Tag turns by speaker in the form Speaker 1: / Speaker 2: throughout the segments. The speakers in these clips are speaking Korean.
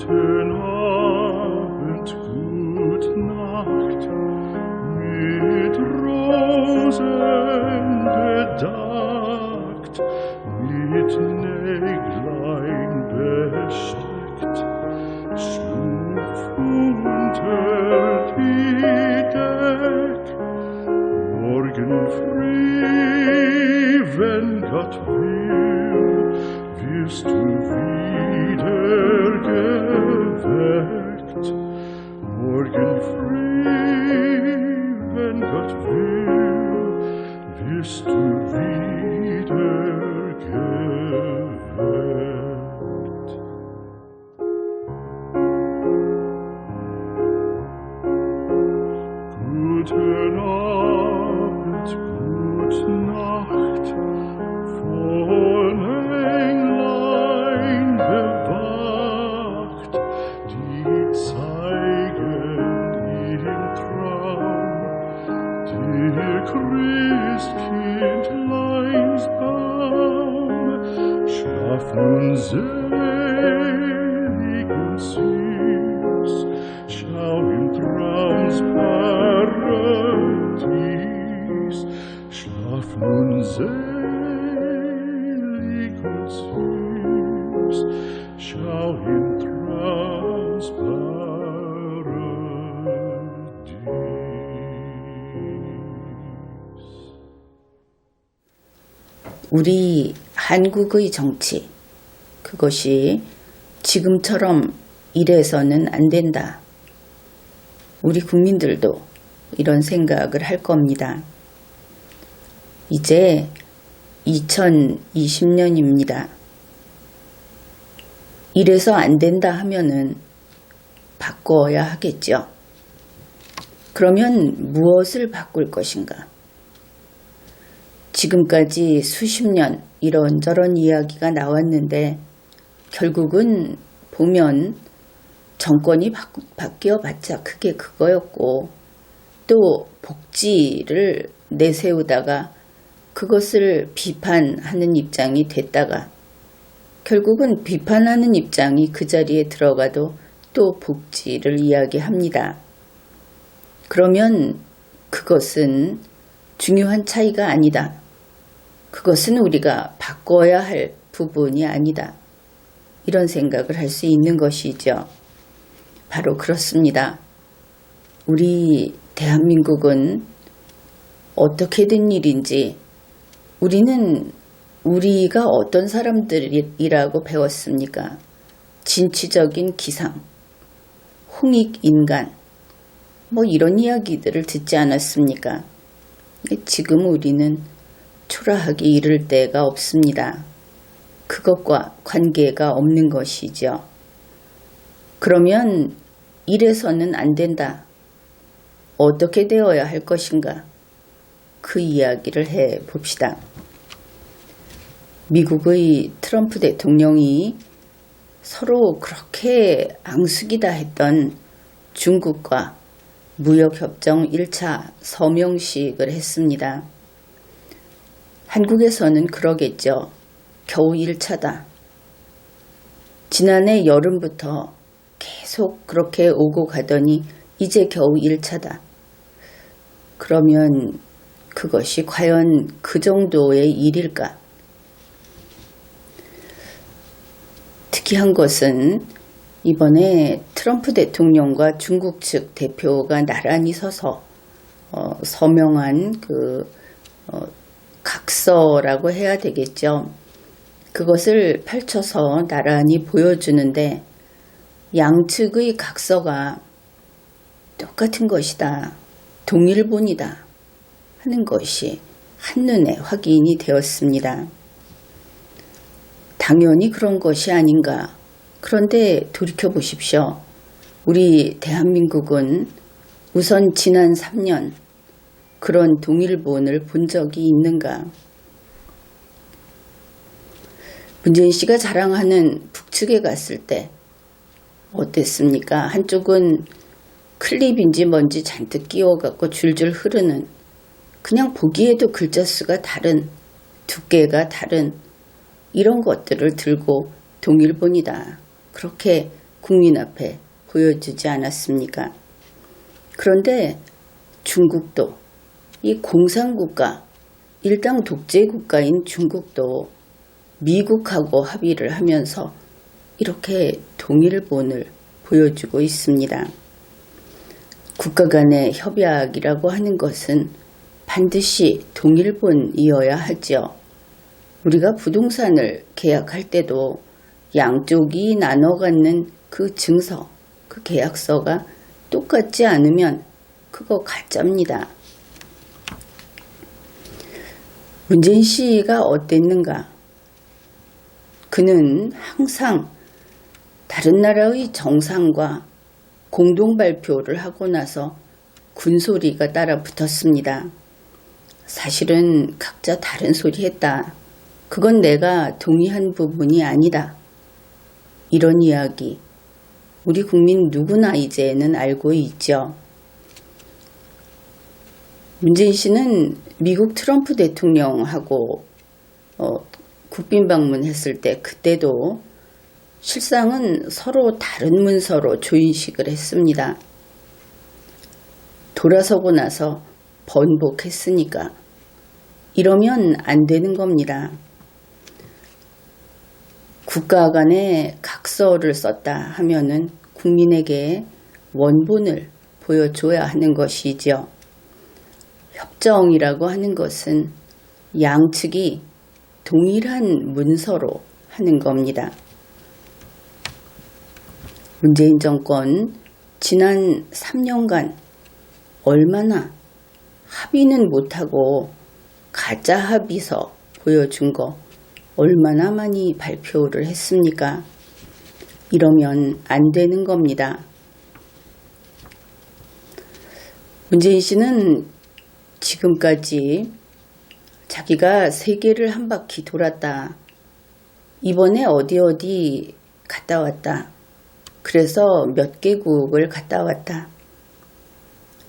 Speaker 1: Guten Abend, gut Nacht, mit Rosen bedeckt, mit Näglein besteckt, schlupf unter die Deck. Morgen früh, wenn Gott will, wirst du wieder geweckt. Morgen früh, wenn Gott will, wirst du wieder geweckt. Guten Abend, gute Nacht, von Englein bewacht, die zeigen im Traum dir Christkindleins Baum. Schlaf nun selig und süß, schau im Traums Paradies. Schlaf nun selig und süß, schau im Traums Paradies.
Speaker 2: 우리 한국의 정치, 그것이 지금처럼 이래서는 안 된다. 우리 국민들도 이런 생각을 할 겁니다. 이제 2020년입니다. 이래서 안 된다 하면은 바꿔야 하겠죠. 그러면 무엇을 바꿀 것인가? 지금까지 수십 년 이런저런 이야기가 나왔는데 결국은 보면 정권이 바뀌어봤자 그게 그거였고, 또 복지를 내세우다가 그것을 비판하는 입장이 됐다가 결국은 비판하는 입장이 그 자리에 들어가도 또 복지를 이야기합니다. 그러면 그것은 중요한 차이가 아니다. 그것은 우리가 바꿔야 할 부분이 아니다. 이런 생각을 할 수 있는 것이죠. 바로 그렇습니다. 우리 대한민국은 어떻게 된 일인지 우리는 우리가 어떤 사람들이라고 배웠습니까? 진취적인 기상, 홍익인간, 뭐 이런 이야기들을 듣지 않았습니까? 지금 우리는 초라하기 이를 데가 없습니다. 그것과 관계가 없는 것이죠. 그러면 이래서는 안 된다. 어떻게 되어야 할 것인가? 그 이야기를 해 봅시다. 미국의 트럼프 대통령이 서로 그렇게 앙숙이다 했던 중국과 무역협정 1차 서명식을 했습니다. 한국에서는 그러겠죠. 겨우 1차다. 지난해 여름부터 계속 그렇게 오고 가더니 이제 겨우 1차다. 그러면 그것이 과연 그 정도의 일일까? 특이한 것은 이번에 트럼프 대통령과 중국 측 대표가 나란히 서서 서명한 각서라고 해야 되겠죠. 그것을 펼쳐서 나란히 보여주는데 양측의 각서가 똑같은 것이다. 동일본이다. 하는 것이 한눈에 확인이 되었습니다. 당연히 그런 것이 아닌가. 그런데 돌이켜보십시오. 우리 대한민국은 우선 지난 3년 그런 동일본을 본 적이 있는가? 문재인 씨가 자랑하는 북측에 갔을 때 어땠습니까? 한쪽은 클립인지 뭔지 잔뜩 끼워갖고 줄줄 흐르는, 그냥 보기에도 글자 수가 다른, 두께가 다른 이런 것들을 들고 동일본이다. 그렇게 국민 앞에 보여주지 않았습니까? 그런데 중국도, 이 공산국가, 일당 독재국가인 중국도 미국하고 합의를 하면서 이렇게 동일본을 보여주고 있습니다. 국가 간의 협약이라고 하는 것은 반드시 동일본이어야 하죠. 우리가 부동산을 계약할 때도 양쪽이 나눠 갖는 그 증서, 그 계약서가 똑같지 않으면 그거 가짜입니다. 문재인 씨가 어땠는가? 그는 항상 다른 나라의 정상과 공동 발표를 하고 나서 군소리가 따라 붙었습니다. 사실은 각자 다른 소리 했다. 그건 내가 동의한 부분이 아니다. 이런 이야기 우리 국민 누구나 이제는 알고 있죠. 문재인 씨는 미국 트럼프 대통령하고 국빈 방문했을 때 그때도 실상은 서로 다른 문서로 조인식을 했습니다. 돌아서고 나서 번복했으니까 이러면 안 되는 겁니다. 국가 간에 각서를 썼다 하면은 국민에게 원본을 보여줘야 하는 것이죠. 협정이라고 하는 것은 양측이 동일한 문서로 하는 겁니다. 문재인 정권 지난 3년간 얼마나 합의는 못하고 가짜 합의서 보여준 거 얼마나 많이 발표를 했습니까? 이러면 안 되는 겁니다. 문재인 씨는 지금까지 자기가 세계를 한 바퀴 돌았다. 이번에 어디 갔다 왔다. 그래서 몇 개국을 갔다 왔다.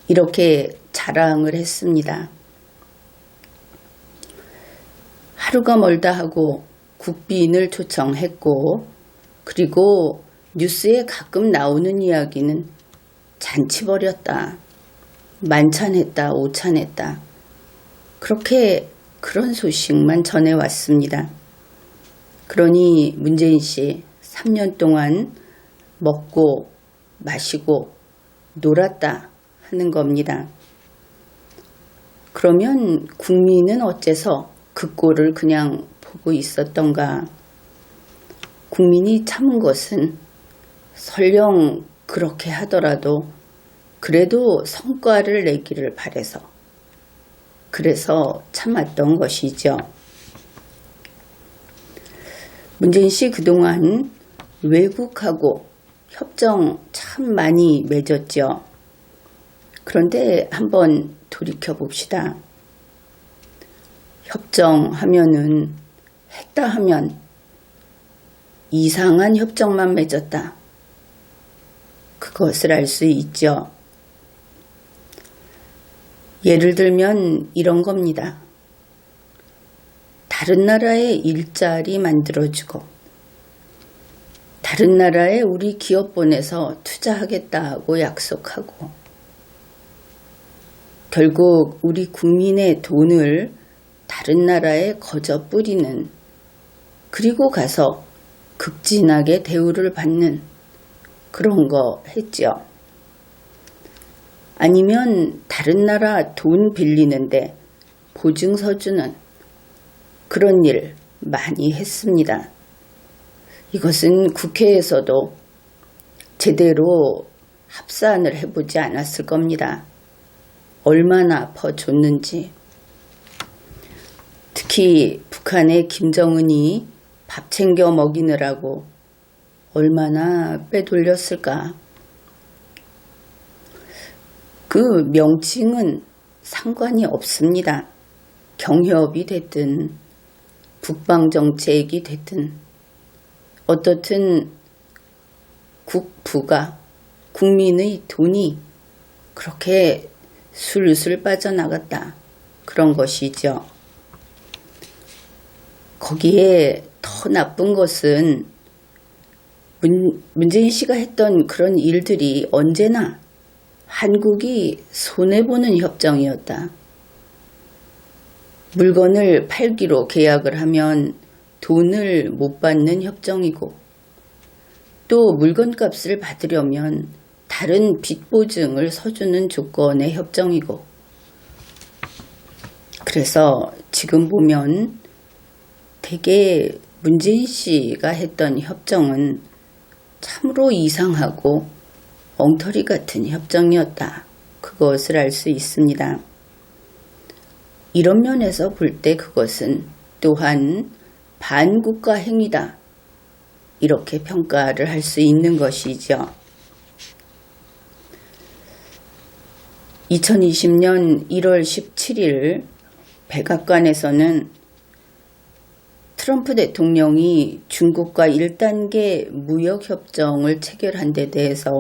Speaker 2: 이렇게 자랑을 했습니다. 하루가 멀다 하고 국빈을 초청했고 그리고 뉴스에 가끔 나오는 이야기는 잔치 벌였다. 만찬했다. 오찬했다. 그렇게 그런 소식만 전해왔습니다. 그러니 문재인 씨 3년 동안 먹고 마시고 놀았다 하는 겁니다. 그러면 국민은 어째서 그 꼴을 그냥 보고 있었던가? 국민이 참은 것은 설령 그렇게 하더라도 그래도 성과를 내기를 바라서 그래서 참았던 것이죠. 문재인 씨 그동안 외국하고 협정 참 많이 맺었죠. 그런데 한번 돌이켜 봅시다. 협정하면은 했다 하면 이상한 협정만 맺었다. 그것을 알 수 있죠. 예를 들면 이런 겁니다. 다른 나라에 일자리 만들어주고 다른 나라에 우리 기업 보내서 투자하겠다고 약속하고 결국 우리 국민의 돈을 다른 나라에 거저 뿌리는 그리고 가서 극진하게 대우를 받는 그런 거 했죠. 아니면 다른 나라 돈 빌리는데 보증서 주는 그런 일 많이 했습니다. 이것은 국회에서도 제대로 합산을 해보지 않았을 겁니다. 얼마나 퍼줬는지. 특히 북한의 김정은이 밥 챙겨 먹이느라고 얼마나 빼돌렸을까. 그 명칭은 상관이 없습니다. 경협이 됐든 북방정책이 됐든 어떻든 국부가 국민의 돈이 그렇게 술술 빠져나갔다. 그런 것이죠. 거기에 더 나쁜 것은 문재인 씨가 했던 그런 일들이 언제나 한국이 손해보는 협정이었다. 물건을 팔기로 계약을 하면 돈을 못 받는 협정이고, 또 물건값을 받으려면 다른 빚 보증을 서주는 조건의 협정이고, 그래서 지금 보면 되게 문재인 씨가 했던 협정은 참으로 이상하고 엉터리 같은 협정이었다. 그것을 알 수 있습니다. 이런 면에서 볼 때 그것은 또한 반국가 행위다. 이렇게 평가를 할 수 있는 것이죠. 2020년 1월 17일 백악관에서는 트럼프 대통령이 중국과 1단계 무역협정을 체결한 데 대해서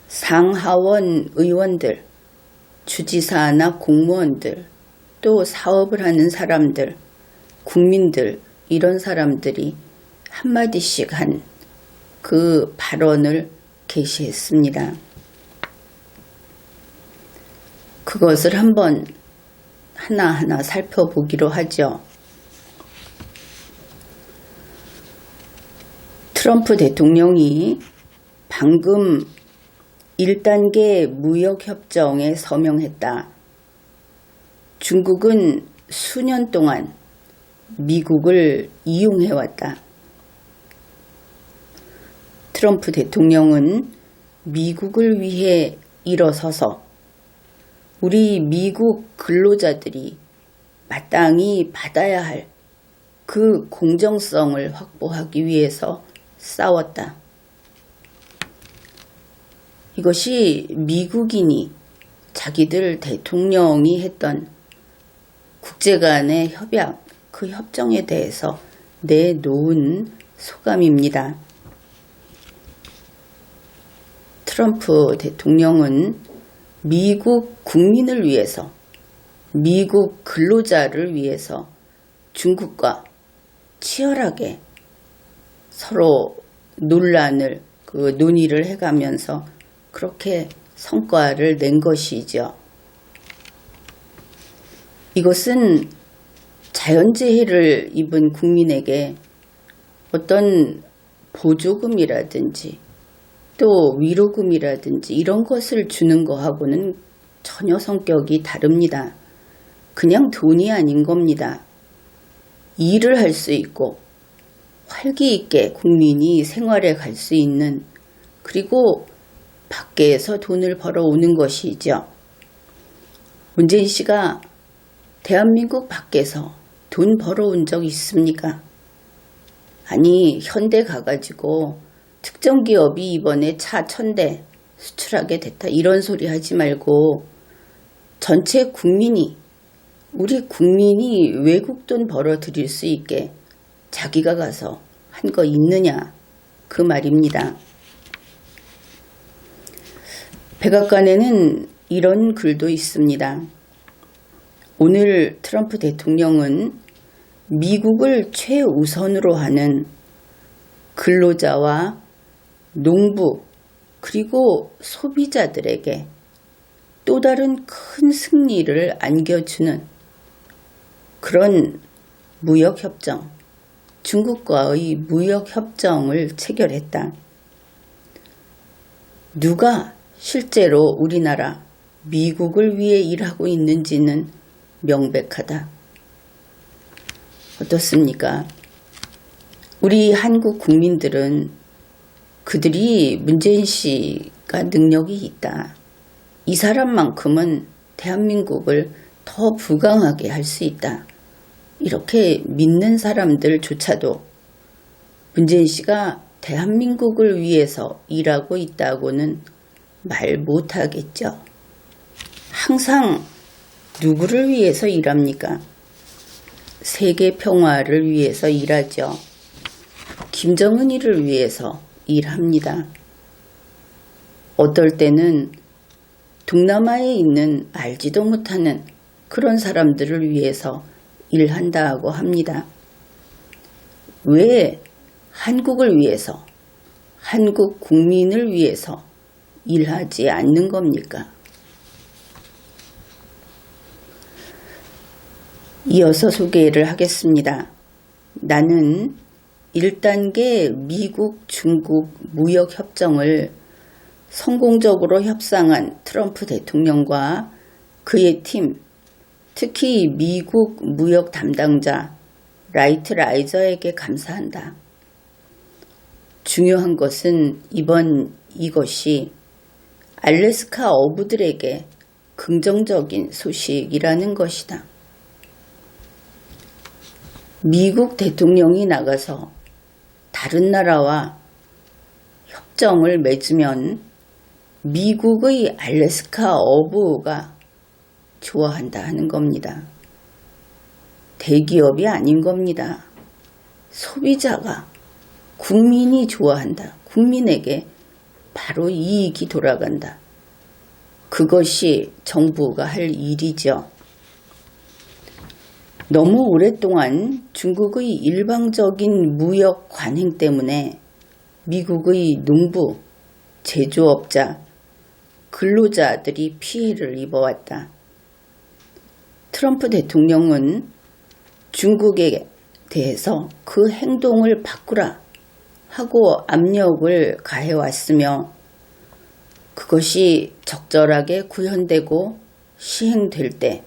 Speaker 2: 상하원 의원들, 주지사나 공무원들, 또 사업을 하는 사람들, 국민들, 이런 사람들이 한마디씩 한 그 발언을 게시했습니다. 그것을 한번 하나하나 살펴보기로 하죠. 트럼프 대통령이 방금 1단계 무역협정에 서명했다. 중국은 수년 동안 미국을 이용해왔다. 트럼프 대통령은 미국을 위해 일어서서 우리 미국 근로자들이 마땅히 받아야 할 그 공정성을 확보하기 위해서 싸웠다. 이것이 미국인이 자기들 대통령이 했던 국제 간의 협약, 그 협정에 대해서 내놓은 소감입니다. 트럼프 대통령은 미국 국민을 위해서, 미국 근로자를 위해서 중국과 치열하게 서로 논의를 해가면서 그렇게 성과를 낸 것이죠. 이것은 자연재해를 입은 국민에게 어떤 보조금이라든지 또 위로금이라든지 이런 것을 주는 거하고는 전혀 성격이 다릅니다. 그냥 돈이 아닌 겁니다. 일을 할 수 있고 활기 있게 국민이 생활해 갈 수 있는, 그리고 밖에서 돈을 벌어오는 것이죠. 문재인 씨가 대한민국 밖에서 돈 벌어온 적 있습니까? 아니, 현대 가가지고 특정 기업이 이번에 차 1000대 수출하게 됐다, 이런 소리 하지 말고 전체 국민이, 우리 국민이 외국 돈 벌어들일 수 있게 자기가 가서 한 거 있느냐, 그 말입니다. 백악관에는 이런 글도 있습니다. 오늘 트럼프 대통령은 미국을 최우선으로 하는 근로자와 농부 그리고 소비자들에게 또 다른 큰 승리를 안겨주는 그런 무역협정, 중국과의 무역협정을 체결했다. 누가 실제로 우리나라, 미국을 위해 일하고 있는지는 명백하다. 어떻습니까? 우리 한국 국민들은 그들이 문재인 씨가 능력이 있다, 이 사람만큼은 대한민국을 더 부강하게 할 수 있다, 이렇게 믿는 사람들조차도 문재인 씨가 대한민국을 위해서 일하고 있다고는 말 못하겠죠. 항상 누구를 위해서 일합니까? 세계 평화를 위해서 일하죠. 김정은이를 위해서 일합니다. 어떨 때는 동남아에 있는 알지도 못하는 그런 사람들을 위해서 일한다고 합니다. 왜 한국을 위해서, 한국 국민을 위해서 일하지 않는 겁니까? 이어서 소개를 하겠습니다. 나는 1단계 미국, 중국 무역협정을 성공적으로 협상한 트럼프 대통령과 그의 팀, 특히 미국 무역 담당자 라이트 라이저에게 감사한다. 중요한 것은 이것이 알래스카 어부들에게 긍정적인 소식이라는 것이다. 미국 대통령이 나가서 다른 나라와 협정을 맺으면 미국의 알래스카 어부가 좋아한다 하는 겁니다. 대기업이 아닌 겁니다. 소비자가, 국민이 좋아한다. 국민에게 바로 이익이 돌아간다. 그것이 정부가 할 일이죠. 너무 오랫동안 중국의 일방적인 무역 관행 때문에 미국의 농부, 제조업자, 근로자들이 피해를 입어왔다. 트럼프 대통령은 중국에 대해서 그 행동을 바꾸라 하고 압력을 가해왔으며 그것이 적절하게 구현되고 시행될 때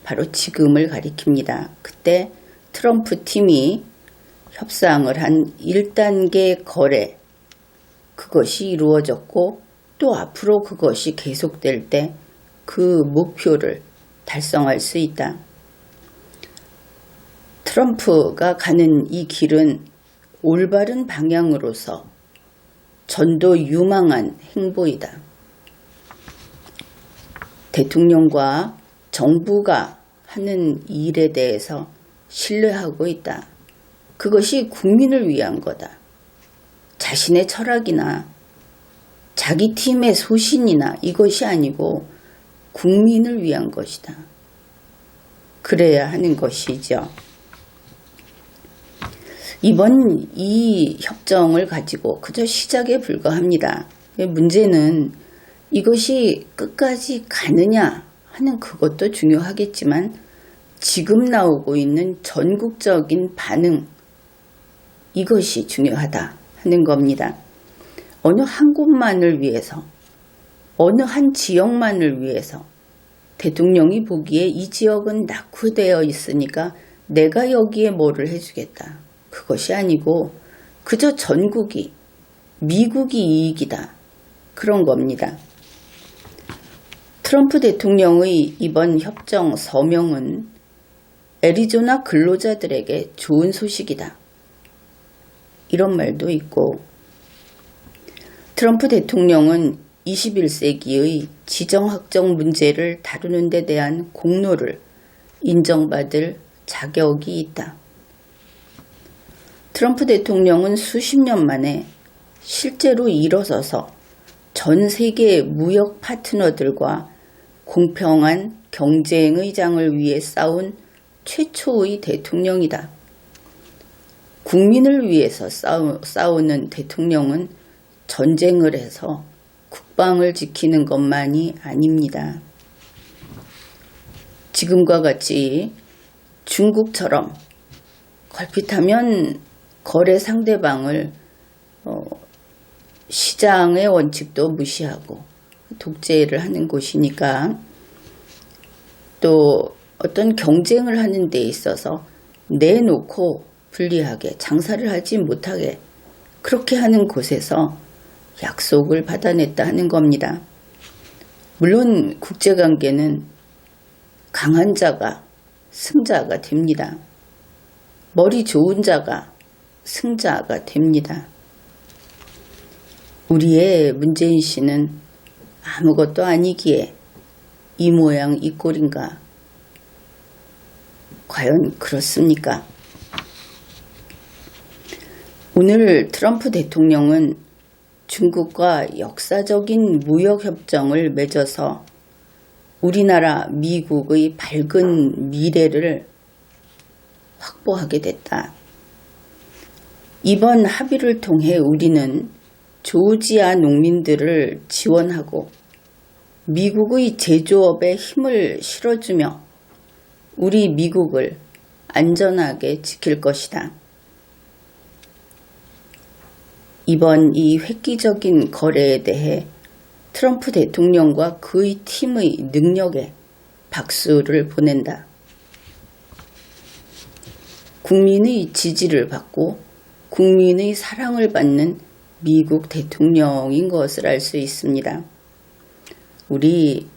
Speaker 2: 바로 지금을 가리킵니다. 그때 트럼프 팀이 협상을 한 1단계 거래, 그것이 이루어졌고 또 앞으로 그것이 계속될 때 그 목표를 달성할 수 있다. 트럼프가 가는 이 길은 올바른 방향으로서 전도 유망한 행보이다. 대통령과 정부가 하는 일에 대해서 신뢰하고 있다. 그것이 국민을 위한 거다. 자신의 철학이나 자기 팀의 소신이나 이것이 아니고 국민을 위한 것이다. 그래야 하는 것이죠. 이번 이 협정을 가지고 그저 시작에 불과합니다. 문제는 이것이 끝까지 가느냐 하는 그것도 중요하겠지만 지금 나오고 있는 전국적인 반응, 이것이 중요하다 하는 겁니다. 어느 한 곳만을 위해서, 어느 한 지역만을 위해서 대통령이 보기에 이 지역은 낙후되어 있으니까 내가 여기에 뭐를 해주겠다. 그것이 아니고 그저 전국이, 미국이 이익이다. 그런 겁니다. 트럼프 대통령의 이번 협정 서명은 애리조나 근로자들에게 좋은 소식이다. 이런 말도 있고, 트럼프 대통령은 21세기의 지정학적 문제를 다루는 데 대한 공로를 인정받을 자격이 있다. 트럼프 대통령은 수십 년 만에 실제로 일어서서 전 세계 무역 파트너들과 공평한 경쟁의 장을 위해 싸운 최초의 대통령이다. 국민을 위해서 싸우는 대통령은 전쟁을 해서 국방을 지키는 것만이 아닙니다. 지금과 같이 중국처럼 걸핏하면 거래 상대방을 시장의 원칙도 무시하고 독재를 하는 곳이니까 또 어떤 경쟁을 하는 데 있어서 내놓고 불리하게 장사를 하지 못하게 그렇게 하는 곳에서 약속을 받아냈다 하는 겁니다. 물론 국제관계는 강한 자가 승자가 됩니다. 머리 좋은 자가 승자가 됩니다. 우리의 문재인 씨는 아무것도 아니기에 이 모양 이 꼴인가? 과연 그렇습니까? 오늘 트럼프 대통령은 중국과 역사적인 무역협정을 맺어서 우리나라 미국의 밝은 미래를 확보하게 됐다. 이번 합의를 통해 우리는 조지아 농민들을 지원하고 미국의 제조업에 힘을 실어주며 우리 미국을 안전하게 지킬 것이다. 이번 이 획기적인 거래에 대해 트럼프 대통령과 그의 팀의 능력에 박수를 보낸다. 국민의 지지를 받고 국민의 사랑을 받는 미국 대통령인 것을 알 수 있습니다. 우리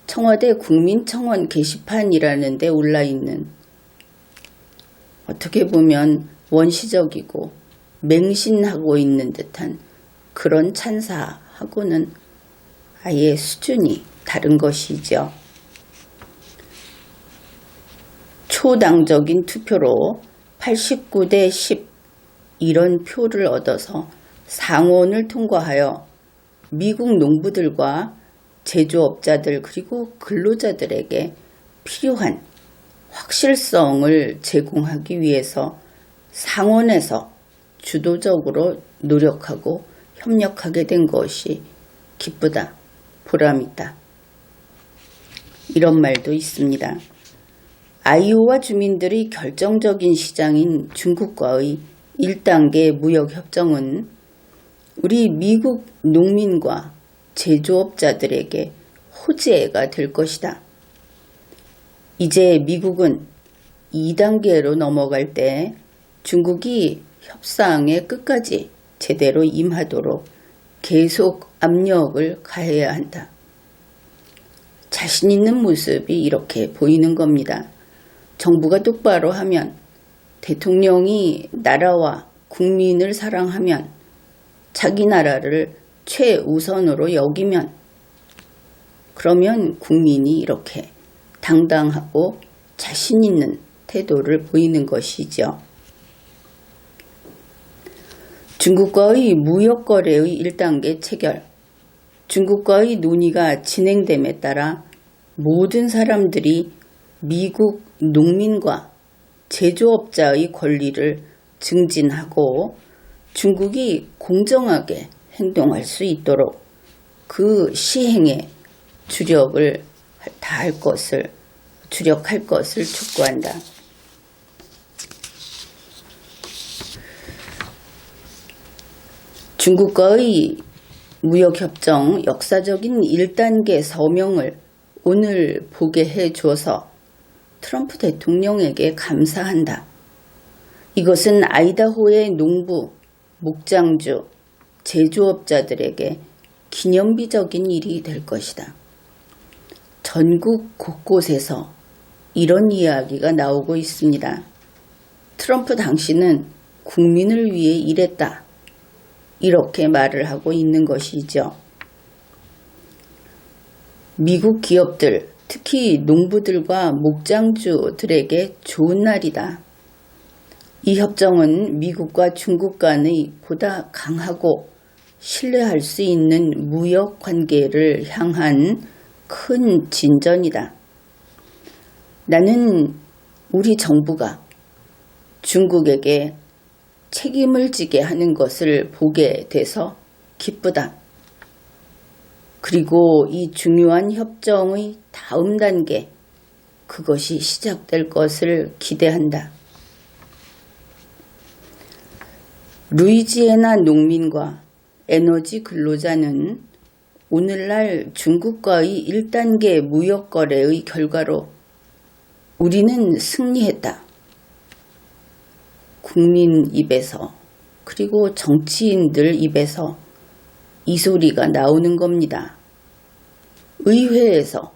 Speaker 2: 청와대 국민청원 게시판이라는 데 올라있는 어떻게 보면 원시적이고 맹신하고 있는 듯한 그런 찬사하고는 아예 수준이 다른 것이죠. 초당적인 투표로 89대 10 이런 표를 얻어서 상원을 통과하여 미국 농부들과 제조업자들 그리고 근로자들에게 필요한 확실성을 제공하기 위해서 상원에서 주도적으로 노력하고 협력하게 된 것이 기쁘다, 보람있다. 이런 말도 있습니다. 아이오와 주민들의 결정적인 시장인 중국과의 1단계 무역협정은 우리 미국 농민과 제조업자들에게 호재가 될 것이다. 이제 미국은 2단계로 넘어갈 때 중국이 협상에 끝까지 제대로 임하도록 계속 압력을 가해야 한다. 자신 있는 모습이 이렇게 보이는 겁니다. 정부가 똑바로 하면, 대통령이 나라와 국민을 사랑하면, 자기 나라를 최우선으로 여기면, 그러면 국민이 이렇게 당당하고 자신 있는 태도를 보이는 것이죠. 중국과의 무역거래의 1단계 체결, 중국과의 논의가 진행됨에 따라 모든 사람들이 미국 농민과 제조업자의 권리를 증진하고 중국이 공정하게 행동할 수 있도록 그 시행에 주력할 것을 촉구한다. 중국과의 무역협정 역사적인 1단계 서명을 오늘 보게 해줘서 트럼프 대통령에게 감사한다. 이것은 아이다호의 농부, 목장주, 제조업자들에게 기념비적인 일이 될 것이다. 전국 곳곳에서 이런 이야기가 나오고 있습니다. 트럼프 당신은 국민을 위해 일했다. 이렇게 말을 하고 있는 것이죠. 미국 기업들, 특히 농부들과 목장주들에게 좋은 날이다. 이 협정은 미국과 중국 간의 보다 강하고 신뢰할 수 있는 무역 관계를 향한 큰 진전이다. 나는 우리 정부가 중국에게 책임을 지게 하는 것을 보게 돼서 기쁘다. 그리고 이 중요한 협정의 다음 단계, 그것이 시작될 것을 기대한다. 루이지애나 농민과 에너지 근로자는 오늘날 중국과의 1단계 무역거래의 결과로 우리는 승리했다. 국민 입에서 그리고 정치인들 입에서 이 소리가 나오는 겁니다. 의회에서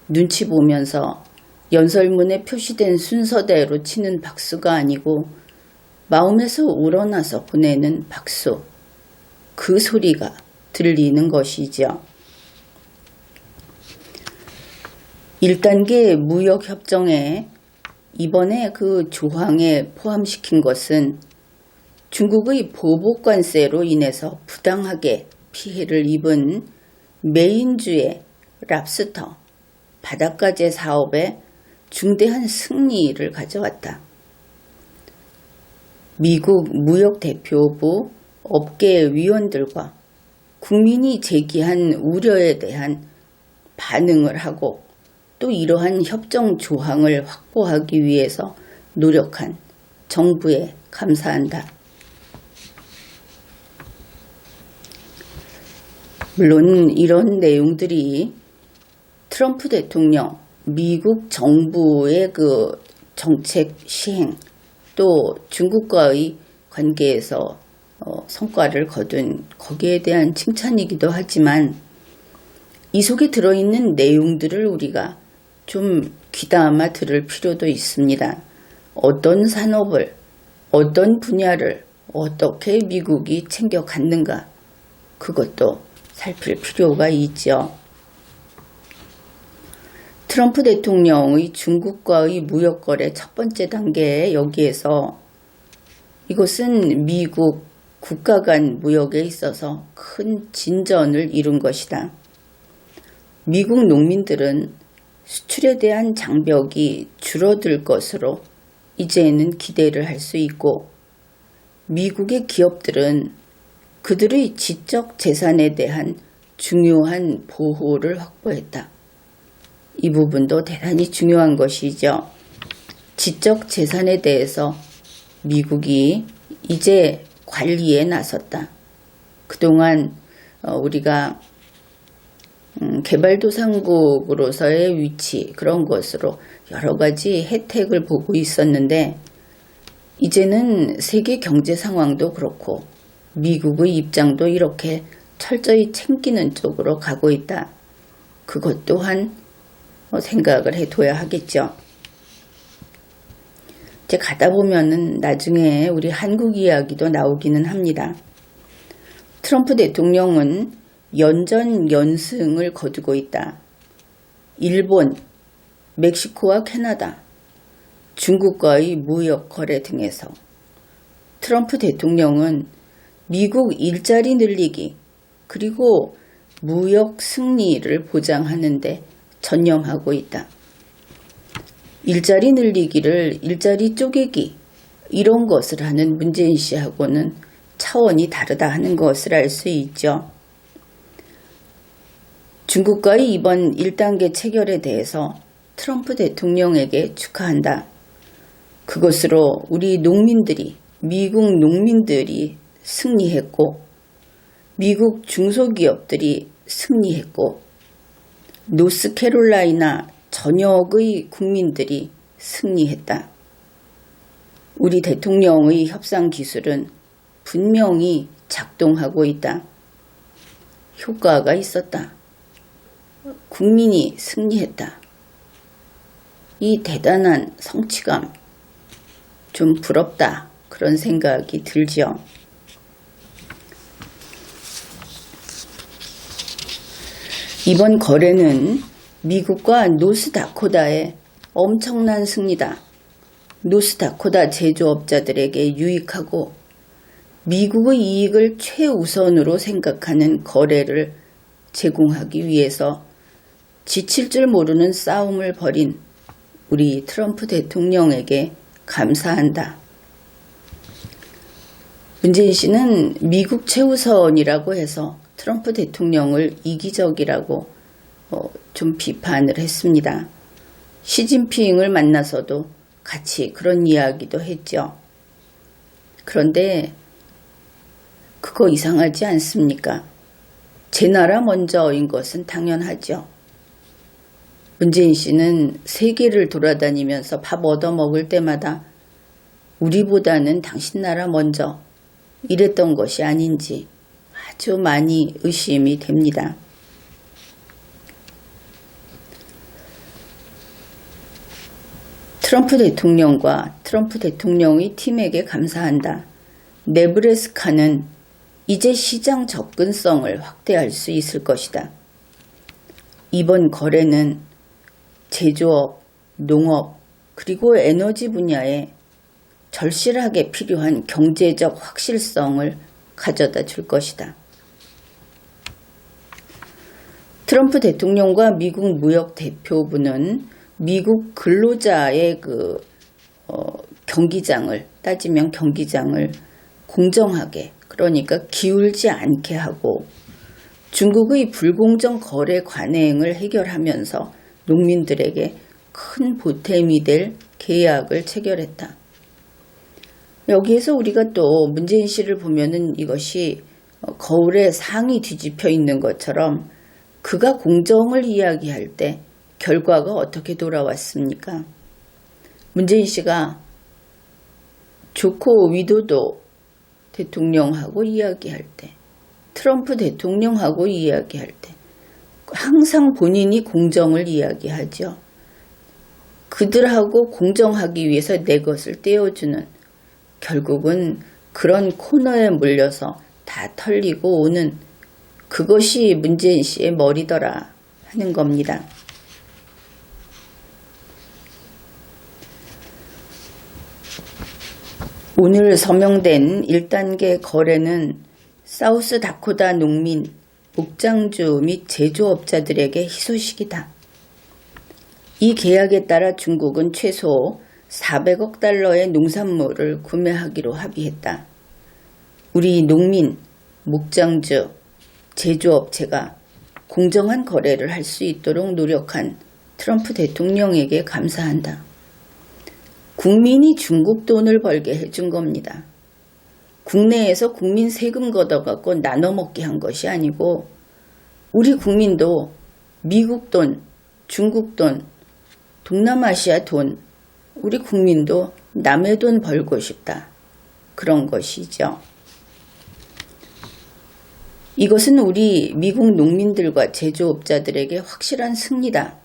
Speaker 2: 눈치 보면서 연설문에 표시된 순서대로 치는 박수가 아니고 마음에서 우러나서 보내는 박수, 그 소리가 들리는 것이죠. 1단계 무역협정에 이번에 그 조항에 포함시킨 것은 중국의 보복관세로 인해서 부당하게 피해를 입은 메인주의 랍스터, 바닷가재 사업에 중대한 승리를 가져왔다. 미국 무역대표부 업계위원들과 국민이 제기한 우려에 대한 반응을 하고 또 이러한 협정 조항을 확보하기 위해서 노력한 정부에 감사한다. 물론 이런 내용들이 트럼프 대통령, 미국 정부의 그 정책 시행, 또 중국과의 관계에서 성과를 거둔 거기에 대한 칭찬이기도 하지만 이 속에 들어있는 내용들을 우리가 좀 귀담아 들을 필요도 있습니다. 어떤 산업을, 어떤 분야를 어떻게 미국이 챙겨 갔는가, 그것도 살필 필요가 있죠. 트럼프 대통령의 중국과의 무역거래 첫 번째 단계에 여기에서 이것은 미국 국가 간 무역에 있어서 큰 진전을 이룬 것이다. 미국 농민들은 수출에 대한 장벽이 줄어들 것으로 이제는 기대를 할 수 있고, 미국의 기업들은 그들의 지적 재산에 대한 중요한 보호를 확보했다. 이 부분도 대단히 중요한 것이죠. 지적 재산에 대해서 미국이 이제 관리에 나섰다. 그동안 우리가 개발도상국으로서의 위치, 그런 것으로 여러 가지 혜택을 보고 있었는데 이제는 세계 경제 상황도 그렇고 미국의 입장도 이렇게 철저히 챙기는 쪽으로 가고 있다. 그것 또한 생각을 해둬야 하겠죠. 이제 가다 보면은 나중에 우리 한국 이야기도 나오기는 합니다. 트럼프 대통령은 연전연승을 거두고 있다. 일본, 멕시코와 캐나다, 중국과의 무역 거래 등에서 트럼프 대통령은 미국 일자리 늘리기 그리고 무역 승리를 보장하는 데 전념하고 있다. 일자리 늘리기를 일자리 쪼개기 이런 것을 하는 문재인 씨하고는 차원이 다르다 하는 것을 알 수 있죠. 중국과의 이번 1단계 체결에 대해서 트럼프 대통령에게 축하한다. 그것으로 우리 농민들이, 미국 농민들이 승리했고 미국 중소기업들이 승리했고 노스캐롤라이나 전역의 국민들이 승리했다. 우리 대통령의 협상 기술은 분명히 작동하고 있다. 효과가 있었다. 국민이 승리했다. 이 대단한 성취감, 좀 부럽다. 그런 생각이 들죠. 이번 거래는 미국과 노스다코다의 엄청난 승리다. 노스다코다 제조업자들에게 유익하고 미국의 이익을 최우선으로 생각하는 거래를 제공하기 위해서 지칠 줄 모르는 싸움을 벌인 우리 트럼프 대통령에게 감사한다. 문재인 씨는 미국 최우선이라고 해서 트럼프 대통령을 이기적이라고 좀 비판을 했습니다. 시진핑을 만나서도 같이 그런 이야기도 했죠. 그런데 그거 이상하지 않습니까? 제 나라 먼저인 것은 당연하죠. 문재인 씨는 세계를 돌아다니면서 밥 얻어먹을 때마다 우리보다는 당신 나라 먼저 이랬던 것이 아닌지 아주 많이 의심이 됩니다. 트럼프 대통령과 트럼프 대통령의 팀에게 감사한다. 네브래스카는 이제 시장 접근성을 확대할 수 있을 것이다. 이번 거래는 제조업, 농업, 그리고 에너지 분야에 절실하게 필요한 경제적 확실성을 가져다 줄 것이다. 트럼프 대통령과 미국 무역 대표부는 미국 근로자의 경기장을 따지면 경기장을 공정하게 그러니까 기울지 않게 하고 중국의 불공정 거래 관행을 해결하면서 농민들에게 큰 보탬이 될 계약을 체결했다. 여기에서 우리가 또 문재인 씨를 보면은 이것이 거울에 상이 뒤집혀 있는 것처럼 그가 공정을 이야기할 때 결과가 어떻게 돌아왔습니까? 문재인 씨가 조코 위도도 대통령하고 이야기할 때, 트럼프 대통령하고 이야기할 때 항상 본인이 공정을 이야기하죠. 그들하고 공정하기 위해서 내 것을 떼어주는 결국은 그런 코너에 몰려서 다 털리고 오는 그것이 문재인 씨의 머리더라 하는 겁니다. 오늘 서명된 1단계 거래는 사우스다코타 농민, 목장주 및 제조업자들에게 희소식이다. 이 계약에 따라 중국은 최소 400억 달러의 농산물을 구매하기로 합의했다. 우리 농민, 목장주, 제조업체가 공정한 거래를 할 수 있도록 노력한 트럼프 대통령에게 감사한다. 국민이 중국 돈을 벌게 해준 겁니다. 국내에서 국민 세금 걷어갖고 나눠먹게 한 것이 아니고 우리 국민도 미국 돈, 중국 돈, 동남아시아 돈, 우리 국민도 남의 돈 벌고 싶다. 그런 것이죠. 이것은 우리 미국 농민들과 제조업자들에게 확실한 승리다.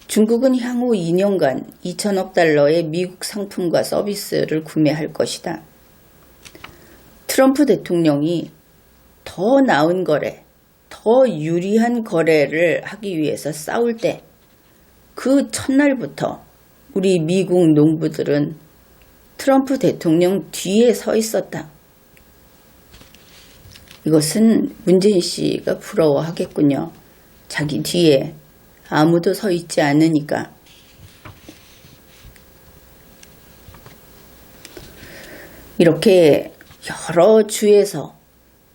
Speaker 2: 중국은 향후 2년간 2천억 달러의 미국 상품과 서비스를 구매할 것이다. 트럼프 대통령이 더 나은 거래, 더 유리한 거래를 하기 위해서 싸울 때 그 첫날부터 우리 미국 농부들은 트럼프 대통령 뒤에 서 있었다. 이것은 문재인 씨가 부러워하겠군요. 자기 뒤에 아무도 서 있지 않으니까. 이렇게 여러 주에서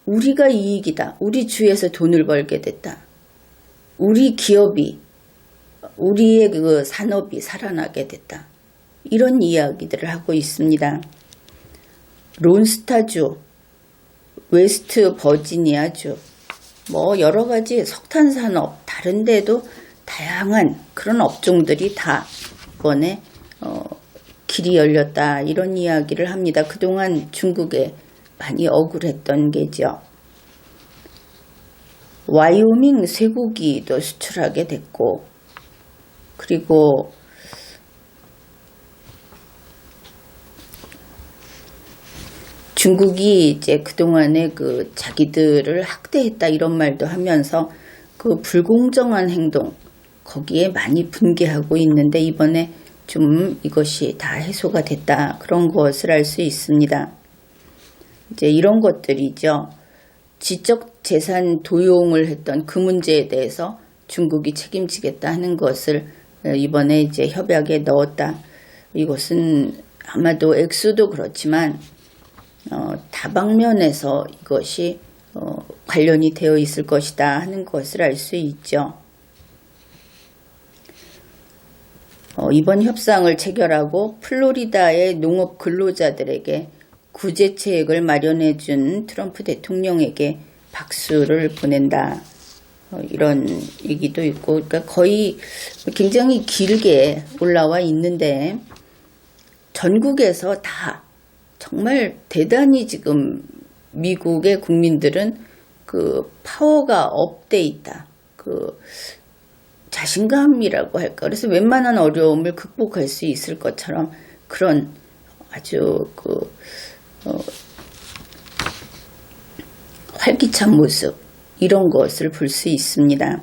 Speaker 2: 우리가 이익이다. 우리 주에서 돈을 벌게 됐다. 우리 기업이, 우리의 그 산업이 살아나게 됐다. 이런 이야기들을 하고 있습니다. 론스타주, 웨스트 버지니아주, 뭐 여러 가지 석탄 산업, 다른 데도 다양한 그런 업종들이 다 이번에 길이 열렸다. 이런 이야기를 합니다. 그동안 중국에 많이 억울했던 게죠. 와이오밍 쇠고기도 수출하게 됐고, 그리고 중국이 이제 그동안에 그 자기들을 학대했다 이런 말도 하면서 그 불공정한 행동 거기에 많이 분개하고 있는데 이번에 좀 이것이 다 해소가 됐다. 그런 것을 알 수 있습니다. 이제 이런 것들이죠. 지적 재산 도용을 했던 그 문제에 대해서 중국이 책임지겠다 하는 것을 이번에 이제 협약에 넣었다. 이것은 아마도 액수도 그렇지만 다방면에서 이것이 관련이 되어 있을 것이다 하는 것을 알 수 있죠. 이번 협상을 체결하고 플로리다의 농업 근로자들에게 구제책을 마련해 준 트럼프 대통령에게 박수를 보낸다. 이런 얘기도 있고, 그러니까 거의 굉장히 길게 올라와 있는데 전국에서 다 정말 대단히 지금 미국의 국민들은 그 파워가 업돼 있다. 그 자신감이라고 할까. 그래서 웬만한 어려움을 극복할 수 있을 것처럼 그런 아주 활기찬 모습 이런 것을 볼 수 있습니다.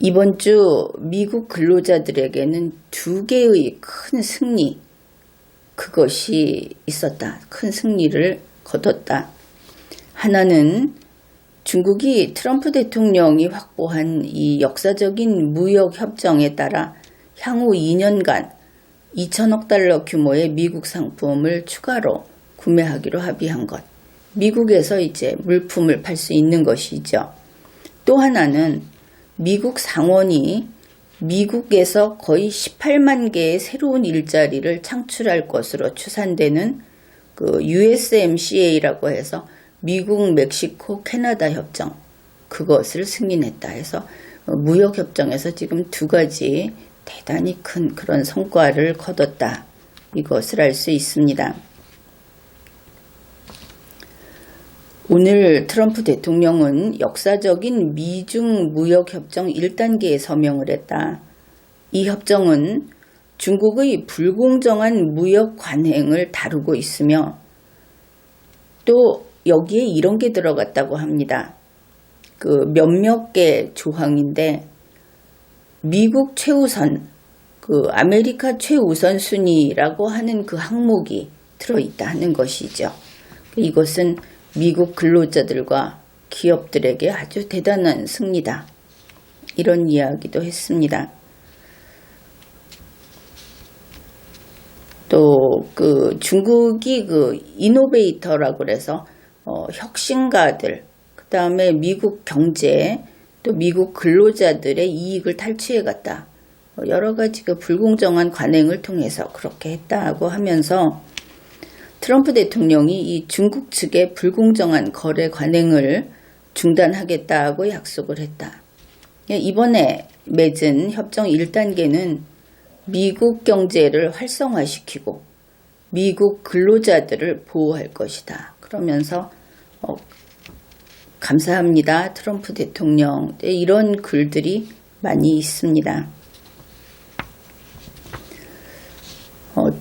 Speaker 2: 이번 주 미국 근로자들에게는 두 개의 큰 승리 그것이 있었다. 큰 승리를 거뒀다. 하나는 중국이 트럼프 대통령이 확보한 이 역사적인 무역 협정에 따라 향후 2년간 2천억 달러 규모의 미국 상품을 추가로 구매하기로 합의한 것. 미국에서 이제 물품을 팔 수 있는 것이죠. 또 하나는 미국 상원이 미국에서 거의 18만 개의 새로운 일자리를 창출할 것으로 추산되는 그 USMCA라고 해서 미국, 멕시코, 캐나다 협정, 그것을 승인했다 해서 무역협정에서 지금 두 가지 대단히 큰 그런 성과를 거뒀다. 이것을 알 수 있습니다. 오늘 트럼프 대통령은 역사적인 미중 무역협정 1단계에 서명을 했다. 이 협정은 중국의 불공정한 무역 관행을 다루고 있으며 또 여기에 이런 게 들어갔다고 합니다. 그 몇몇 개 조항인데 미국 최우선, 그 아메리카 최우선 순위라고 하는 그 항목이 들어있다 하는 것이죠. 이것은 미국 근로자들과 기업들에게 아주 대단한 승리다. 이런 이야기도 했습니다. 또 그 중국이 그 이노베이터라고 그래서 혁신가들, 그 다음에 미국 경제, 또 미국 근로자들의 이익을 탈취해 갔다. 여러 가지 그 불공정한 관행을 통해서 그렇게 했다고 하면서 트럼프 대통령이 이 중국 측의 불공정한 거래 관행을 중단하겠다고 약속을 했다. 이번에 맺은 협정 1단계는 미국 경제를 활성화시키고 미국 근로자들을 보호할 것이다. 그러면서 감사합니다. 트럼프 대통령. 이런 글들이 많이 있습니다.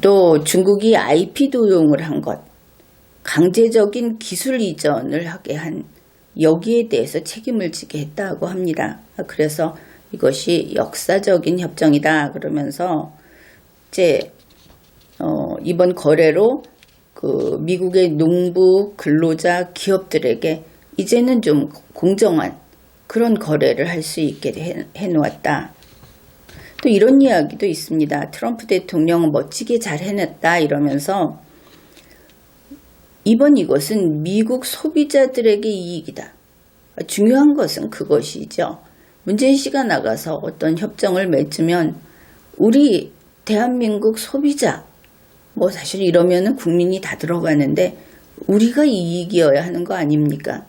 Speaker 2: 또 중국이 IP 도용을 한 것, 강제적인 기술 이전을 하게 한 여기에 대해서 책임을 지게 했다고 합니다. 그래서 이것이 역사적인 협정이다 그러면서 이제 이번 거래로 그 미국의 농부, 근로자, 기업들에게 이제는 좀 공정한 그런 거래를 할 수 있게 해놓았다. 또 이런 이야기도 있습니다. 트럼프 대통령 멋지게 잘 해냈다 이러면서 이번 이것은 미국 소비자들에게 이익이다. 중요한 것은 그것이죠. 문재인 씨가 나가서 어떤 협정을 맺으면 우리 대한민국 소비자, 뭐 사실 이러면은 국민이 다 들어가는데 우리가 이익이어야 하는 거 아닙니까?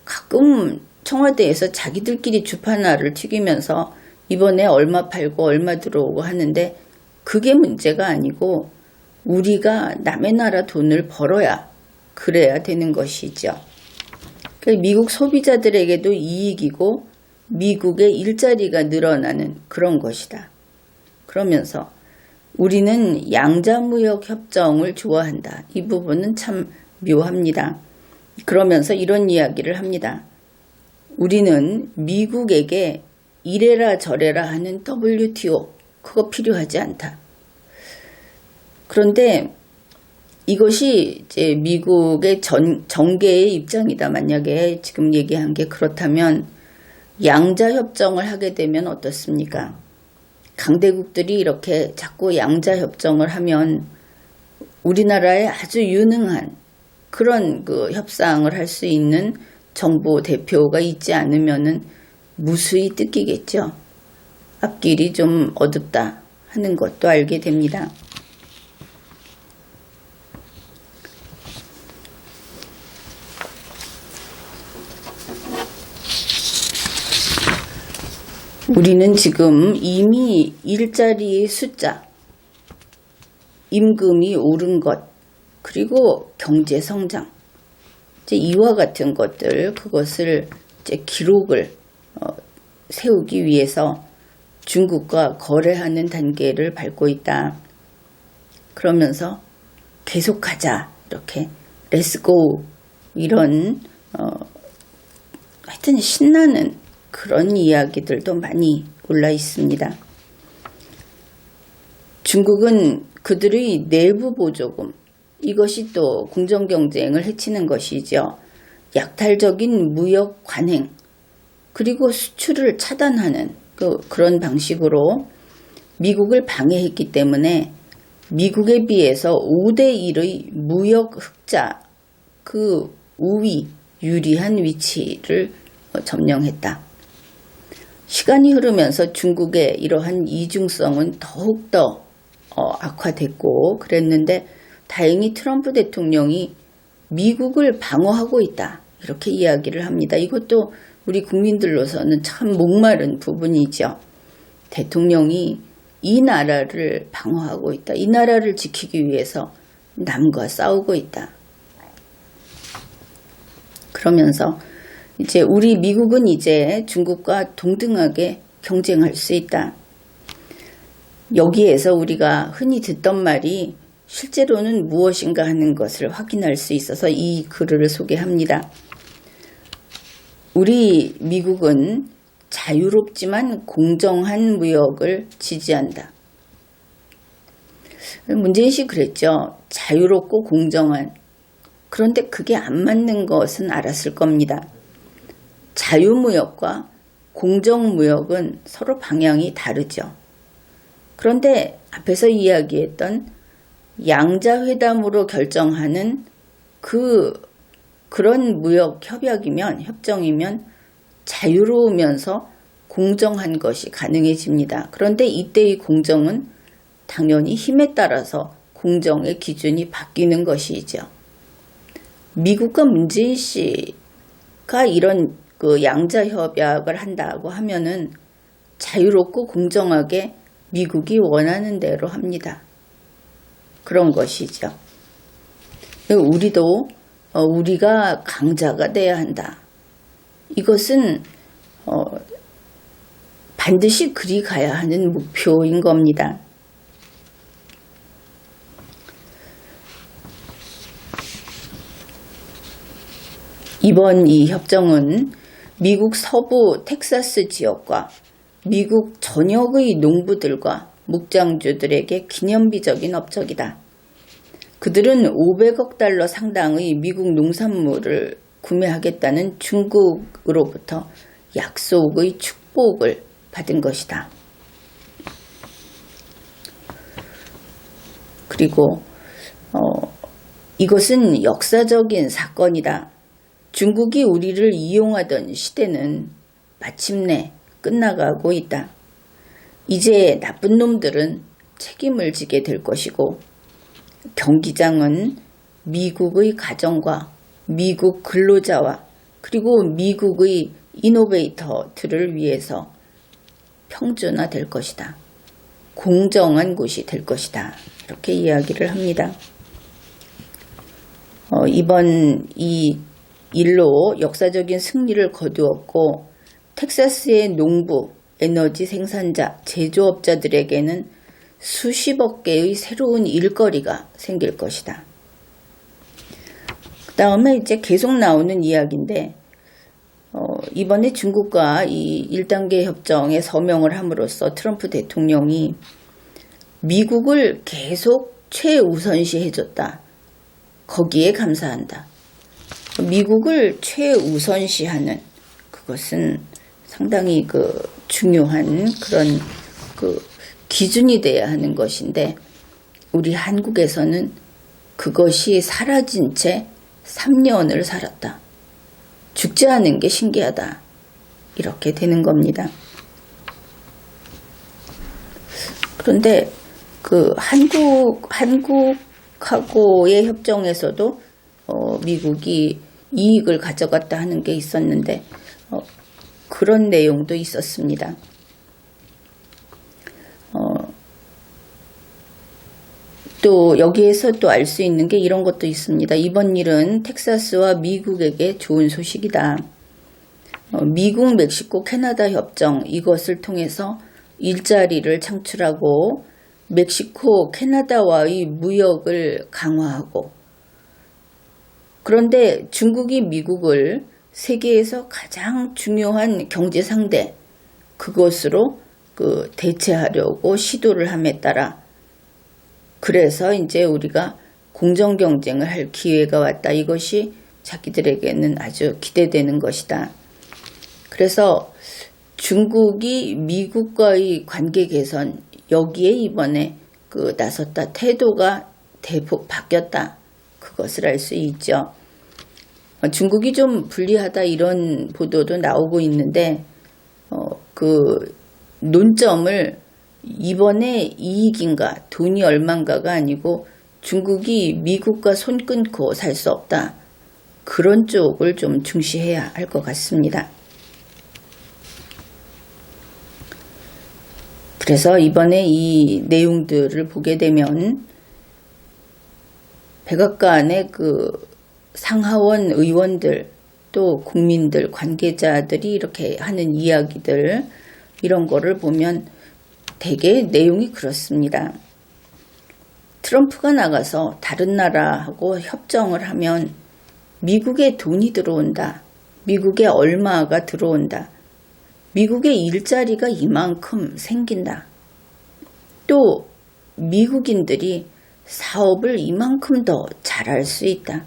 Speaker 2: 가끔 청와대에서 자기들끼리 주파나를 튀기면서 이번에 얼마 팔고 얼마 들어오고 하는데 그게 문제가 아니고 우리가 남의 나라 돈을 벌어야 그래야 되는 것이죠. 미국 소비자들에게도 이익이고 미국의 일자리가 늘어나는 그런 것이다. 그러면서 우리는 양자무역 협정을 좋아한다. 이 부분은 참 묘합니다. 그러면서 이런 이야기를 합니다. 우리는 미국에게 이래라 저래라 하는 WTO 그거 필요하지 않다. 그런데 이것이 이제 미국의 정계의 입장이다. 만약에 지금 얘기한 게 그렇다면 양자협정을 하게 되면 어떻습니까? 강대국들이 이렇게 자꾸 양자협정을 하면 우리나라에 아주 유능한 그런 그 협상을 할 수 있는 정부 대표가 있지 않으면은 무수히 뜯기겠죠. 앞길이 좀 어둡다 하는 것도 알게 됩니다. 우리는 지금 이미 일자리의 숫자, 임금이 오른 것, 그리고 경제 성장, 이제 이와 같은 것들, 그것을 이제 기록을 세우기 위해서 중국과 거래하는 단계를 밟고 있다. 그러면서 계속하자, 이렇게 렛츠고 이런 하여튼 신나는 그런 이야기들도 많이 올라 있습니다. 중국은 그들의 내부 보조금, 이것이 또 공정경쟁을 해치는 것이죠. 약탈적인 무역 관행, 그리고 수출을 차단하는 그런 방식으로 미국을 방해했기 때문에 미국에 비해서 5대1의 무역 흑자 그 우위 유리한 위치를 점령했다. 시간이 흐르면서 중국의 이러한 이중성은 더욱더 악화됐고 그랬는데 다행히 트럼프 대통령이 미국을 방어하고 있다. 이렇게 이야기를 합니다. 이것도 우리 국민들로서는 참 목마른 부분이죠. 대통령이 이 나라를 방어하고 있다. 이 나라를 지키기 위해서 남과 싸우고 있다. 그러면서 이제 우리 미국은 이제 중국과 동등하게 경쟁할 수 있다. 여기에서 우리가 흔히 듣던 말이 실제로는 무엇인가 하는 것을 확인할 수 있어서 이 글을 소개합니다. 우리 미국은 자유롭지만 공정한 무역을 지지한다. 문재인 씨 그랬죠. 자유롭고 공정한. 그런데 그게 안 맞는 것은 알았을 겁니다. 자유무역과 공정무역은 서로 방향이 다르죠. 그런데 앞에서 이야기했던 양자회담으로 결정하는 그런 무역 협정이면 자유로우면서 공정한 것이 가능해집니다. 그런데 이때의 공정은 당연히 힘에 따라서 공정의 기준이 바뀌는 것이죠. 미국과 문재인 씨가 이런 양자협약을 한다고 하면은 자유롭고 공정하게 미국이 원하는 대로 합니다. 그런 것이죠. 우리도 우리가 강자가 돼야 한다. 이것은 반드시 그리 가야 하는 목표인 겁니다. 이번 이 협정은 미국 서부 텍사스 지역과 미국 전역의 농부들과 목장주들에게 기념비적인 업적이다. 그들은 500억 달러 상당의 미국 농산물을 구매하겠다는 중국으로부터 약속의 축복을 받은 것이다. 그리고 이것은 역사적인 사건이다. 중국이 우리를 이용하던 시대는 마침내 끝나가고 있다. 이제 나쁜 놈들은 책임을 지게 될 것이고 경기장은 미국의 가정과 미국 근로자와 그리고 미국의 이노베이터들을 위해서 평준화될 것이다. 공정한 곳이 될 것이다. 이렇게 이야기를 합니다. 이번 이 일로 역사적인 승리를 거두었고 텍사스의 농부, 에너지 생산자, 제조업자들에게는 수십억 개의 새로운 일거리가 생길 것이다. 그 다음에 이제 계속 나오는 이야기인데 이번에 중국과 이 1단계 협정에 서명을 함으로써 트럼프 대통령이 미국을 계속 최우선시 해줬다. 거기에 감사한다. 미국을 최우선시하는 그것은 상당히 중요한 그런 기준이 돼야 하는 것인데 우리 한국에서는 그것이 사라진 채 3년을 살았다. 죽지 않은 게 신기하다. 이렇게 되는 겁니다. 그런데 한국하고의 협정에서도 미국이 이익을 가져갔다 하는 게 있었는데 그런 내용도 있었습니다. 또 여기에서 또 알 수 있는 게 이런 것도 있습니다. 이번 일은 텍사스와 미국에게 좋은 소식이다. 미국, 멕시코, 캐나다 협정 이것을 통해서 일자리를 창출하고 멕시코, 캐나다와의 무역을 강화하고 그런데 중국이 미국을 세계에서 가장 중요한 경제 상대 그것으로 대체하려고 시도를 함에 따라 그래서 이제 우리가 공정 경쟁을 할 기회가 왔다. 이것이 자기들에게는 아주 기대되는 것이다. 그래서 중국이 미국과의 관계 개선 여기에 이번에 나섰다. 태도가 대폭 바뀌었다. 그것을 알 수 있죠. 중국이 좀 불리하다 이런 보도도 나오고 있는데 논점을 이번에 이익인가 돈이 얼만가가 아니고 중국이 미국과 손 끊고 살 수 없다. 그런 쪽을 좀 중시해야 할 것 같습니다. 그래서 이번에 이 내용들을 보게 되면 백악관의 상하원 의원들 또 국민들 관계자들이 이렇게 하는 이야기들 이런 거를 보면 되게 내용이 그렇습니다. 트럼프가 나가서 다른 나라하고 협정을 하면 미국에 돈이 들어온다. 미국에 얼마가 들어온다. 미국의 일자리가 이만큼 생긴다. 또 미국인들이 사업을 이만큼 더 잘할 수 있다.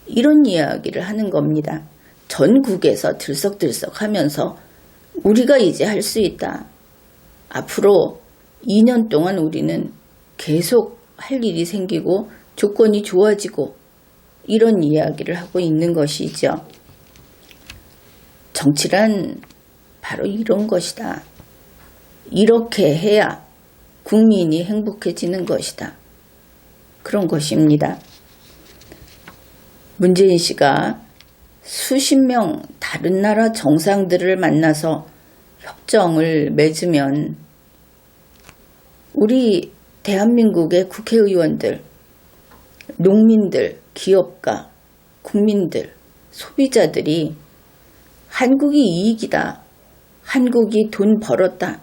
Speaker 2: 이런 이야기를 하는 겁니다. 전국에서 들썩들썩 하면서 우리가 이제 할 수 있다. 앞으로 2년 동안 우리는 계속 할 일이 생기고 조건이 좋아지고 이런 이야기를 하고 있는 것이죠. 정치란 바로 이런 것이다. 이렇게 해야 국민이 행복해지는 것이다. 그런 것입니다. 문재인 씨가 수십 명 다른 나라 정상들을 만나서 협정을 맺으면 우리 대한민국의 국회의원들, 농민들, 기업가, 국민들, 소비자들이 한국이 이익이다. 한국이 돈 벌었다.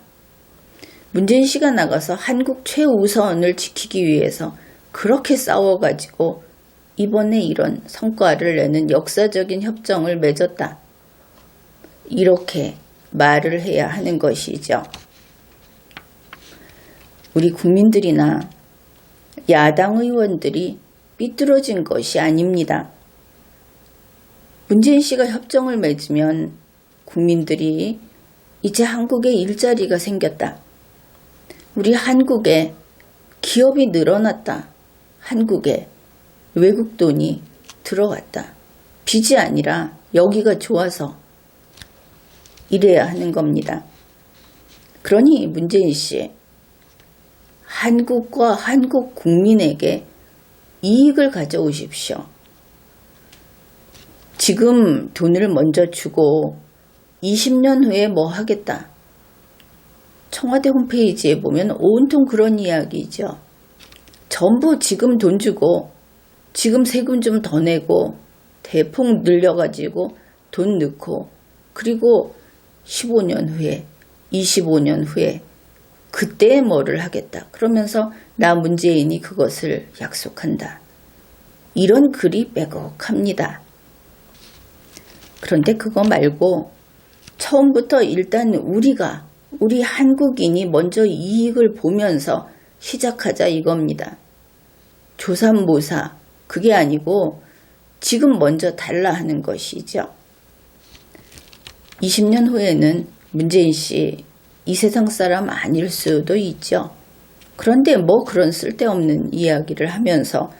Speaker 2: 문재인 씨가 나가서 한국 최우선을 지키기 위해서 그렇게 싸워가지고 이번에 이런 성과를 내는 역사적인 협정을 맺었다. 이렇게 말을 해야 하는 것이죠. 우리 국민들이나 야당 의원들이 삐뚤어진 것이 아닙니다. 문재인 씨가 협정을 맺으면 국민들이 이제 한국에 일자리가 생겼다. 우리 한국에 기업이 늘어났다. 한국에 외국 돈이 들어왔다. 빚이 아니라 여기가 좋아서 이래야 하는 겁니다. 그러니 문재인 씨, 한국과 한국 국민에게 이익을 가져오십시오. 지금 돈을 먼저 주고 20년 후에 뭐 하겠다. 청와대 홈페이지에 보면 온통 그런 이야기죠. 전부 지금 돈 주고 지금 세금 좀 더 내고 대폭 늘려가지고 돈 넣고 그리고 15년 후에 25년 후에 그때 뭐를 하겠다. 그러면서 나 문재인이 그것을 약속한다. 이런 글이 빼곡합니다. 그런데 그거 말고 처음부터 일단 우리 한국인이 먼저 이익을 보면서 시작하자 이겁니다. 조삼모사 그게 아니고 지금 먼저 달라 하는 것이죠. 20년 후에는 문재인 씨 이 세상 사람 아닐 수도 있죠. 그런데 뭐 그런 쓸데없는 이야기를 하면서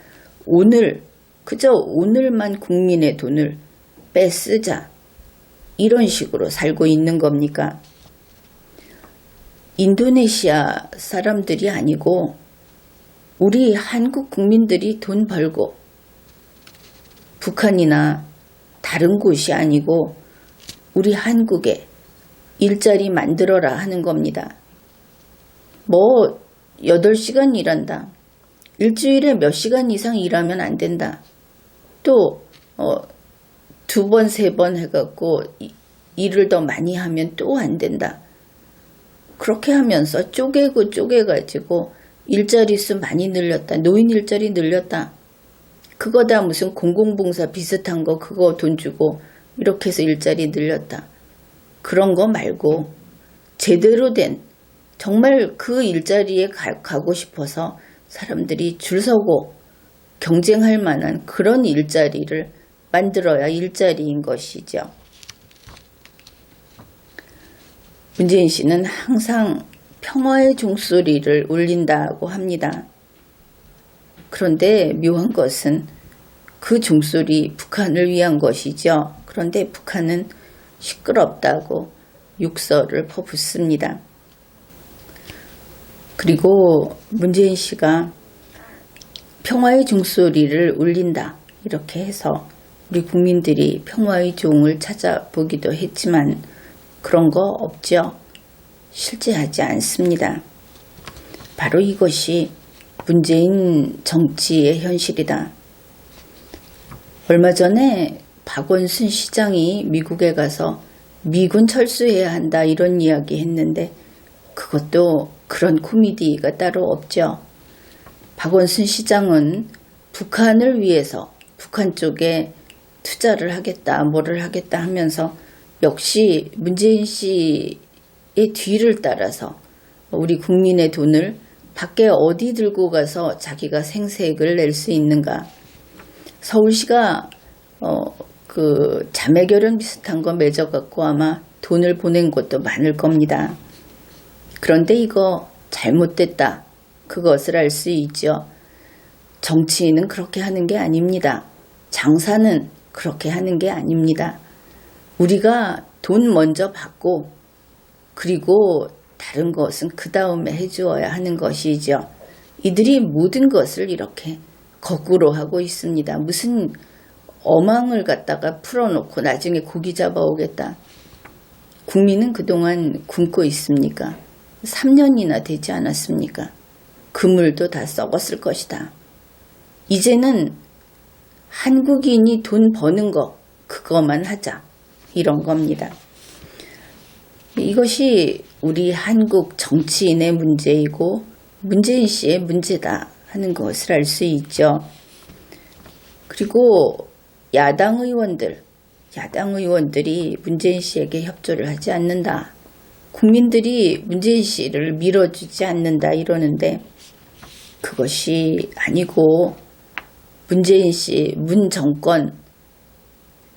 Speaker 2: 그저 오늘만 국민의 돈을 빼쓰자 이런 식으로 살고 있는 겁니까? 인도네시아 사람들이 아니고 우리 한국 국민들이 돈 벌고 북한이나 다른 곳이 아니고 우리 한국에 일자리 만들어라 하는 겁니다. 뭐 8시간 일한다. 일주일에 몇 시간 이상 일하면 안 된다. 또 2번, 3번 해갖고 일을 더 많이 하면 또 안 된다. 그렇게 하면서 쪼개가지고 일자리 수 많이 늘렸다. 노인 일자리 늘렸다. 그거다 무슨 공공봉사 비슷한 거 그거 돈 주고 이렇게 해서 일자리 늘렸다. 그런 거 말고 제대로 된 정말 그 일자리에 가고 싶어서 사람들이 줄 서고 경쟁할 만한 그런 일자리를 만들어야 일자리인 것이죠. 문재인 씨는 항상 평화의 종소리를 울린다고 합니다. 그런데 묘한 것은 그 종소리 북한을 위한 것이죠. 그런데 북한은 시끄럽다고 욕설을 퍼붓습니다. 그리고 문재인 씨가 평화의 종소리를 울린다 이렇게 해서 우리 국민들이 평화의 종을 찾아보기도 했지만 그런 거 없죠. 실제하지 않습니다. 바로 이것이 문재인 정치의 현실이다. 얼마 전에 박원순 시장이 미국에 가서 미군 철수해야 한다 이런 이야기 했는데 그것도 그런 코미디가 따로 없죠. 박원순 시장은 북한을 위해서 북한 쪽에 투자를 하겠다 뭐를 하겠다 하면서 역시 문재인 씨의 뒤를 따라서 우리 국민의 돈을 밖에 어디 들고 가서 자기가 생색을 낼 수 있는가. 서울시가 그 자매결연 비슷한 거 맺어갖고 아마 돈을 보낸 것도 많을 겁니다. 그런데 이거 잘못됐다. 그것을 알 수 있죠. 정치인은 그렇게 하는 게 아닙니다. 장사는 그렇게 하는 게 아닙니다. 우리가 돈 먼저 받고 그리고 다른 것은 그 다음에 해주어야 하는 것이죠. 이들이 모든 것을 이렇게 거꾸로 하고 있습니다. 무슨 어망을 갖다가 풀어놓고 나중에 고기 잡아오겠다. 국민은 그동안 굶고 있습니까? 3년이나 되지 않았습니까? 그물도 다 썩었을 것이다. 이제는 한국인이 돈 버는 거 그거만 하자. 이런 겁니다. 이것이 우리 한국 정치인의 문제이고 문재인 씨의 문제다 하는 것을 알 수 있죠. 그리고 야당 의원들이 문재인 씨에게 협조를 하지 않는다. 국민들이 문재인 씨를 밀어주지 않는다 이러는데 그것이 아니고 문재인 씨, 문 정권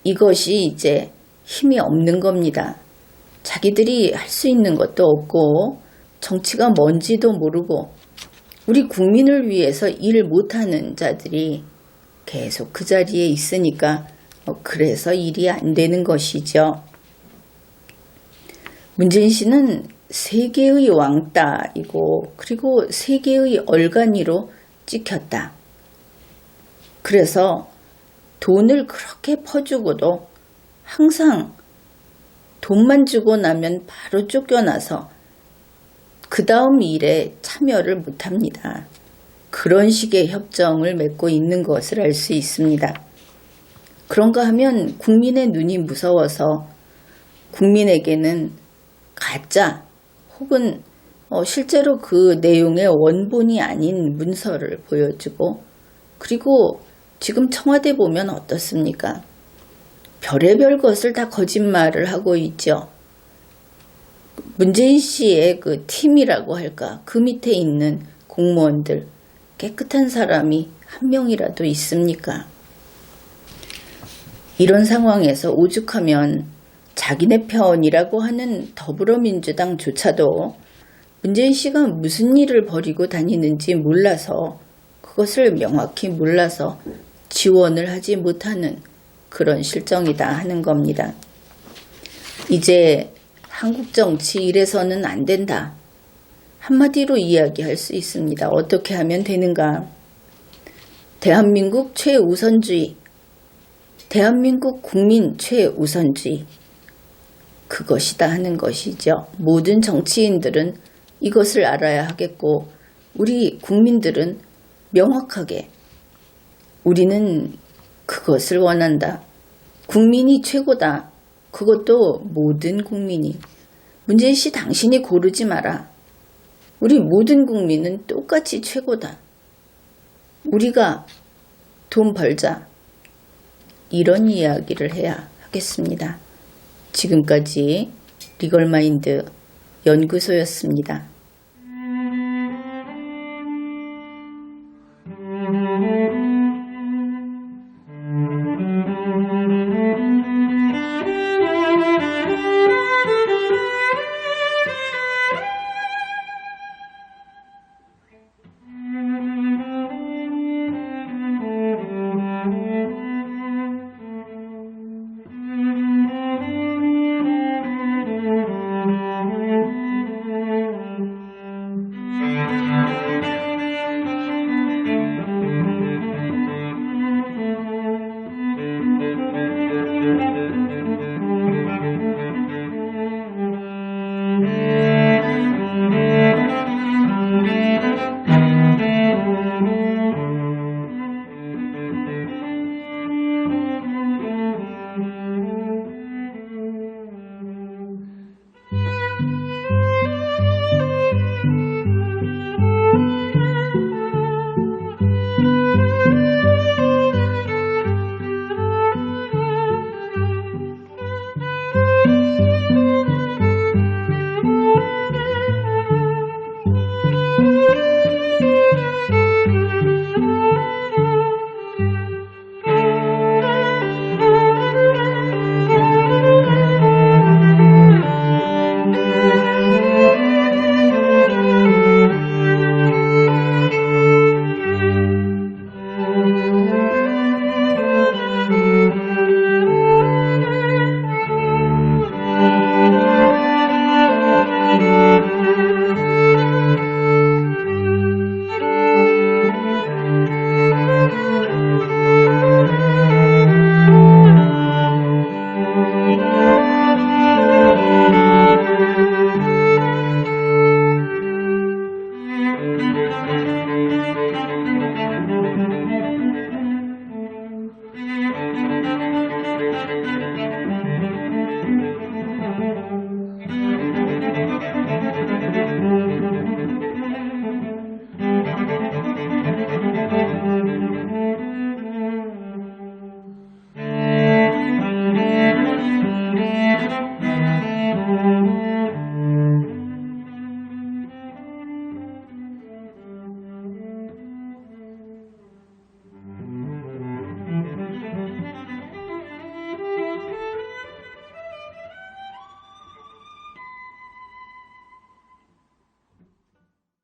Speaker 2: 이것이 이제 힘이 없는 겁니다. 자기들이 할 수 있는 것도 없고 정치가 뭔지도 모르고 우리 국민을 위해서 일 못하는 자들이 계속 그 자리에 있으니까 그래서 일이 안 되는 것이죠. 문재인 씨는 세계의 왕따이고 그리고 세계의 얼간이로 찍혔다. 그래서 돈을 그렇게 퍼주고도 항상 돈만 주고 나면 바로 쫓겨나서 그 다음 일에 참여를 못합니다. 그런 식의 협정을 맺고 있는 것을 알 수 있습니다. 그런가 하면 국민의 눈이 무서워서 국민에게는 가짜 혹은 실제로 그 내용의 원본이 아닌 문서를 보여주고 그리고 지금 청와대 보면 어떻습니까? 별의별 것을 다 거짓말을 하고 있죠. 문재인 씨의 그 팀이라고 할까? 그 밑에 있는 공무원들 깨끗한 사람이 한 명이라도 있습니까? 이런 상황에서 오죽하면 자기네 편이라고 하는 더불어민주당조차도 문재인 씨가 무슨 일을 벌이고 다니는지 몰라서 그것을 명확히 몰라서 지원을 하지 못하는 그런 실정이다 하는 겁니다. 이제 한국 정치 이래서는 안 된다. 한마디로 이야기할 수 있습니다. 어떻게 하면 되는가? 대한민국 최우선주의, 대한민국 국민 최우선주의, 그것이다 하는 것이죠. 모든 정치인들은 이것을 알아야 하겠고 우리 국민들은 명확하게 우리는 그것을 원한다. 국민이 최고다. 그것도 모든 국민이. 문재인 씨 당신이 고르지 마라. 우리 모든 국민은 똑같이 최고다. 우리가 돈 벌자. 이런 이야기를 해야 하겠습니다. 지금까지 리걸마인드 연구소였습니다.